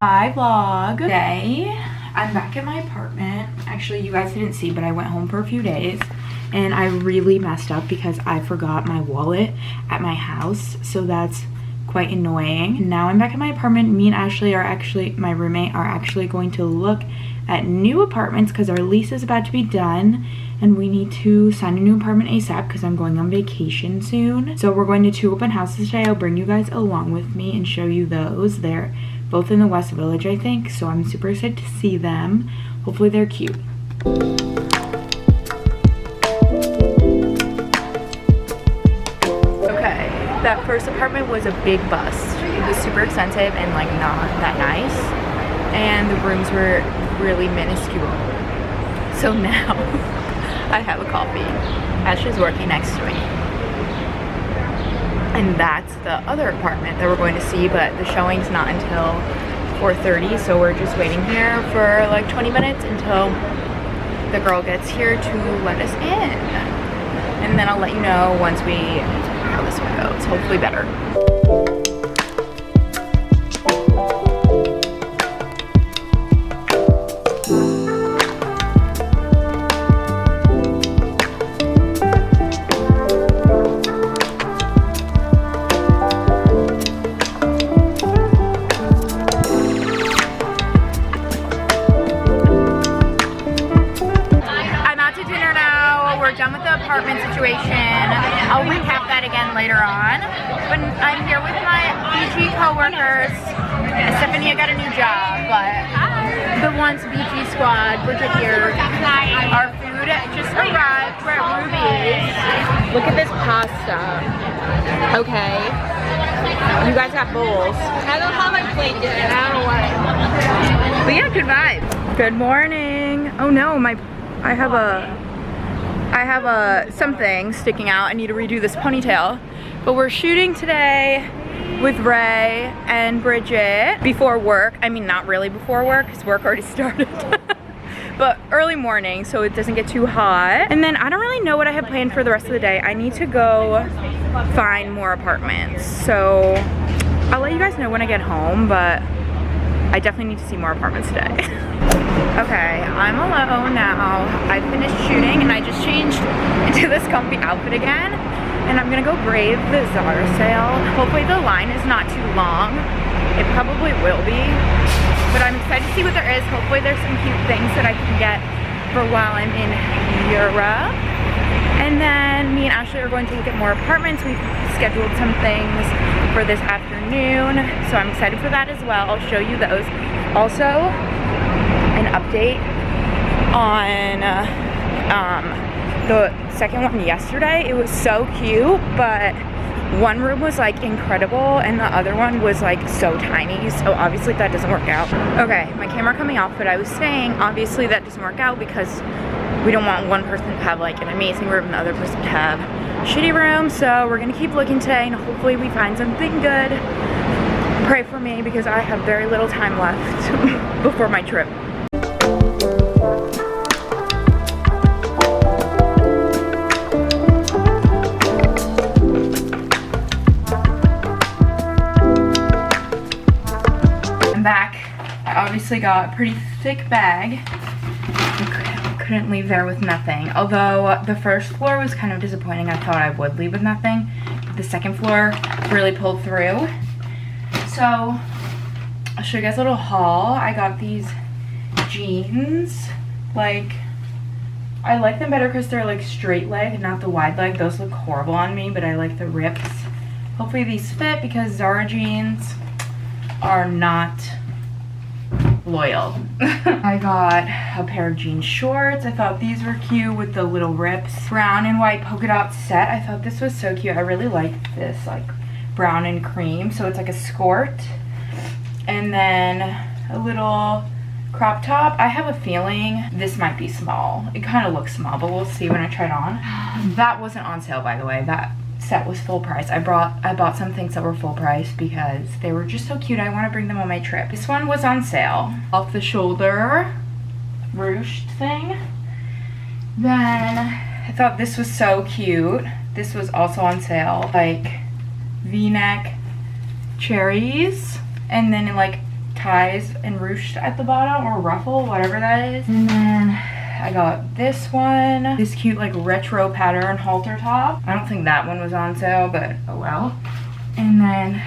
Hi vlog. Today I'm back at my apartment. Actually, you guys didn't see, but I went home for a few days and I really messed up because I forgot my wallet at my house, so that's quite annoying. Now I'm back at my apartment. Me and Ashley are actually, my roommate, are actually going to look at new apartments because our lease is about to be done and we need to sign a new apartment ASAP because I'm going on vacation soon. So we're going to 2 open houses today. I'll bring you guys along with me and show you those. They're both in the West Village, I think, so I'm super excited to see them. Hopefully they're cute. Okay, that first apartment was a big bust. It was super expensive and like not that nice, and the rooms were really minuscule. So now I have a coffee. Ashley's working next to me. And that's the other apartment that we're going to see, but the showing's not until 4:30, so we're just waiting here for like 20 minutes until the girl gets here to let us in. And then I'll let you know once we how this one goes. Hopefully better. Done with the apartment situation. I'll recap that again later on. But I'm here with my BG co-workers. Stephanie, I got a new job, but the once BG squad, Bridget here. Our food just arrived. We're at Ruby's. Look at this pasta. Okay. You guys got bowls. I don't have my plate yet. I don't know why. But yeah, good vibes. Good morning. Oh no, I have something sticking out. I need to redo this ponytail. But we're shooting today with Ray and Bridget before work. I mean, not really before work because work already started. But early morning so it doesn't get too hot. And then I don't really know what I have planned for the rest of the day. I need to go find more apartments. So I'll let you guys know when I get home, but I definitely need to see more apartments today. Okay, I'm alone now. I finished shooting and I just changed into this comfy outfit again. And I'm gonna go brave the Zara sale. Hopefully the line is not too long. It probably will be. But I'm excited to see what there is. Hopefully there's some cute things that I can get for while I'm in Europe. And then me and Ashley are going to look at more apartments. We've scheduled some things for this afternoon. So I'm excited for that as well. I'll show you those. Also, an update on the second one yesterday. It was so cute, but one room was like incredible and the other one was like so tiny, so obviously that doesn't work out. Okay, my camera coming off, but I was saying obviously that doesn't work out because we don't want one person to have like an amazing room and the other person to have a shitty room. So we're gonna keep looking today and hopefully we find something good. Pray for me because I have very little time left before my trip. I'm back. I obviously got a pretty thick bag. I couldn't leave there with nothing. Although the first floor was kind of disappointing. I thought I would leave with nothing. But the second floor really pulled through. So I'll show you guys a little haul. I got these jeans. Like, I like them better because they're like straight leg, not the wide leg. Those look horrible on me, but I like the rips. Hopefully these fit because Zara jeans are not loyal. I got a pair of jean shorts. I thought these were cute with the little rips. Brown and white polka dot set. I thought this was so cute. I really liked this, like brown and cream. So it's like a skirt. And then a little crop top. I have a feeling this might be small. It kind of looks small, but we'll see when I try it on. That wasn't on sale, by the way. That set was full price. I bought some things that were full price because they were just so cute. I want to bring them on my trip. This one was on sale. Off the shoulder ruched thing. Then I thought this was so cute. This was also on sale. Like V-neck cherries and then like ties and ruched at the bottom, or ruffle, whatever that is. And then I got this one, this cute like retro pattern halter top. I don't think that one was on sale, but oh well. And then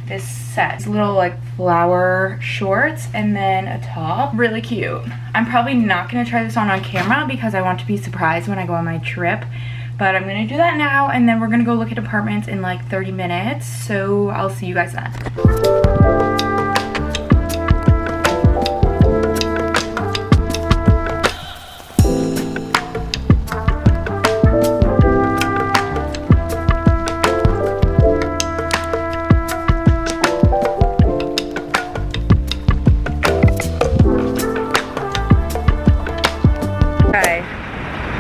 this set, these little like flower shorts, and then a top. Really cute. I'm probably not gonna try this on camera because I want to be surprised when I go on my trip, but I'm gonna do that now, and then we're gonna go look at apartments in like 30 minutes. So I'll see you guys then.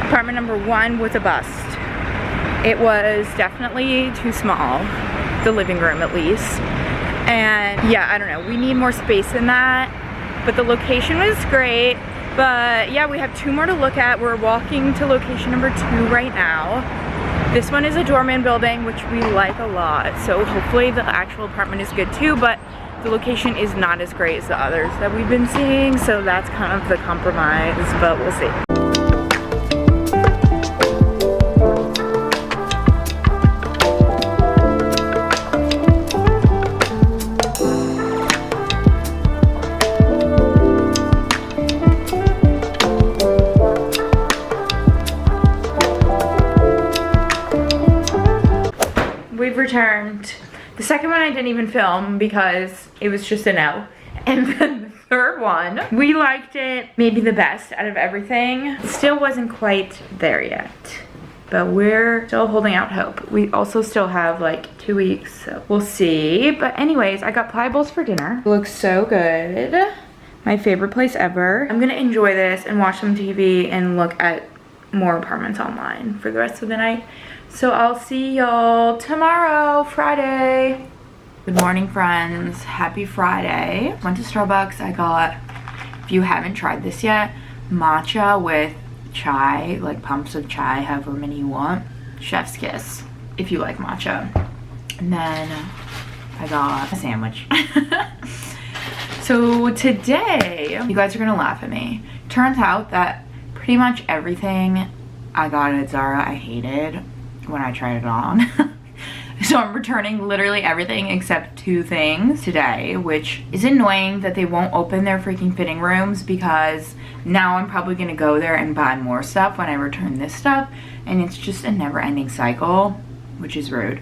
Apartment number 1 was a bust. It was definitely too small, the living room at least. And yeah, I don't know, we need more space than that. But the location was great. But yeah, we have 2 more to look at. We're walking to location number 2 right now. This one is a doorman building, which we like a lot. So hopefully the actual apartment is good too, but the location is not as great as the others that we've been seeing. So that's kind of the compromise, but we'll see. We've returned. The second one I didn't even film because it was just a no. And then the third one, we liked it maybe the best out of everything. Still wasn't quite there yet, but we're still holding out hope. We also still have like 2 weeks, so we'll see. But anyways, I got pie bowls for dinner. It looks so good. My favorite place ever. I'm gonna enjoy this and watch some TV and look at more apartments online for the rest of the night. So I'll see y'all tomorrow, Friday. Good morning, friends. Happy Friday. Went to Starbucks. I got, if you haven't tried this yet, matcha with chai, like pumps of chai, however many you want. Chef's kiss, if you like matcha. And then I got a sandwich. So today, you guys are gonna laugh at me. Turns out that pretty much everything I got at Zara I hated when I tried it on. So I'm returning literally everything except 2 things today, which is annoying that they won't open their freaking fitting rooms, because now I'm probably gonna go there and buy more stuff when I return this stuff, and it's just a never-ending cycle, which is rude.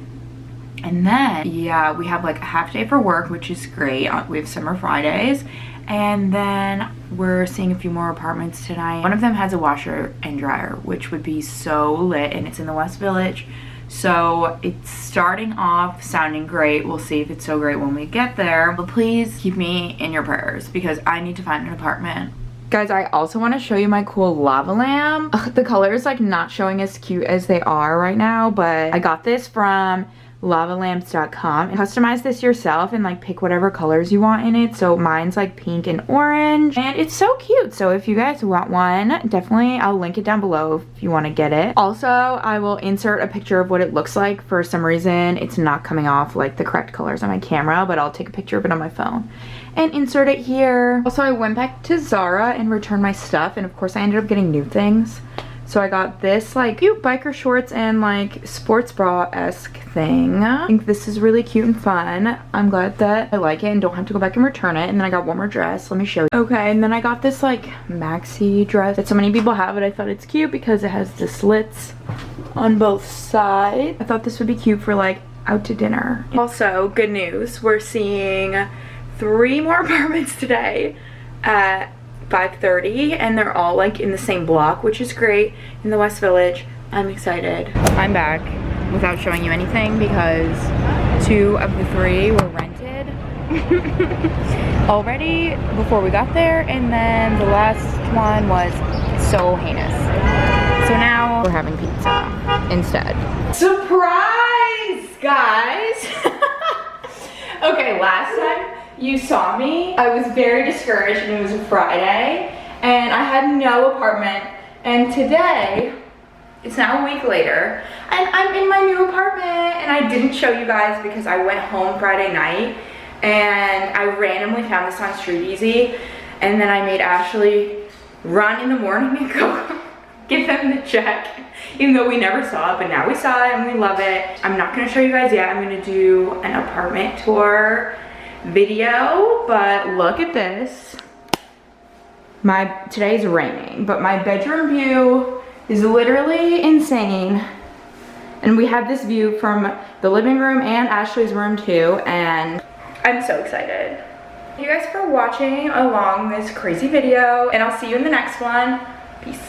And then, yeah, we have like a half day for work, which is great. We have summer Fridays. And then we're seeing a few more apartments tonight. One of them has a washer and dryer, which would be so lit, and it's in the West Village. So it's starting off sounding great. We'll see if it's so great when we get there. But please keep me in your prayers because I need to find an apartment. Guys, I also want to show you my cool lava lamp. The color is like not showing as cute as they are right now, but I got this from lavalamps.com. Customize this yourself and like pick whatever colors you want in it. So mine's like pink and orange, and it's so cute. So if you guys want one, definitely I'll link it down below if you want to get it. Also, I will insert a picture of what it looks like. For some reason it's not coming off like the correct colors on my camera, but I'll take a picture of it on my phone and insert it here. Also, I went back to Zara and returned my stuff, and of course I ended up getting new things. So I got this like cute biker shorts and like sports bra-esque thing. I think this is really cute and fun. I'm glad that I like it and don't have to go back and return it. And then I got one more dress. Let me show you. Okay, and then I got this like maxi dress that so many people have, but I thought it's cute because it has the slits on both sides. I thought this would be cute for like out to dinner. Also, good news. We're seeing 3 more apartments today at 5:30, and they're all like in the same block, which is great, in the West Village. I'm excited. I'm back without showing you anything because 2 of the 3 were rented already before we got there, and then the last one was so heinous. So now we're having pizza instead. Surprise, guys! Okay, last time you saw me, I was very discouraged and it was a Friday and I had no apartment, and today it's now a week later and I'm in my new apartment. And I didn't show you guys because I went home Friday night and I randomly found this on Street Easy, and then I made Ashley run in the morning and go give them the check, even though we never saw it, but now we saw it and we love it. I'm not gonna show you guys yet. I'm gonna do an apartment tour video, but look at this. Today's raining, but my bedroom view is literally insane. And we have this view from the living room and Ashley's room too, and I'm so excited. Thank you guys for watching along this crazy video, and I'll see you in the next one. Peace.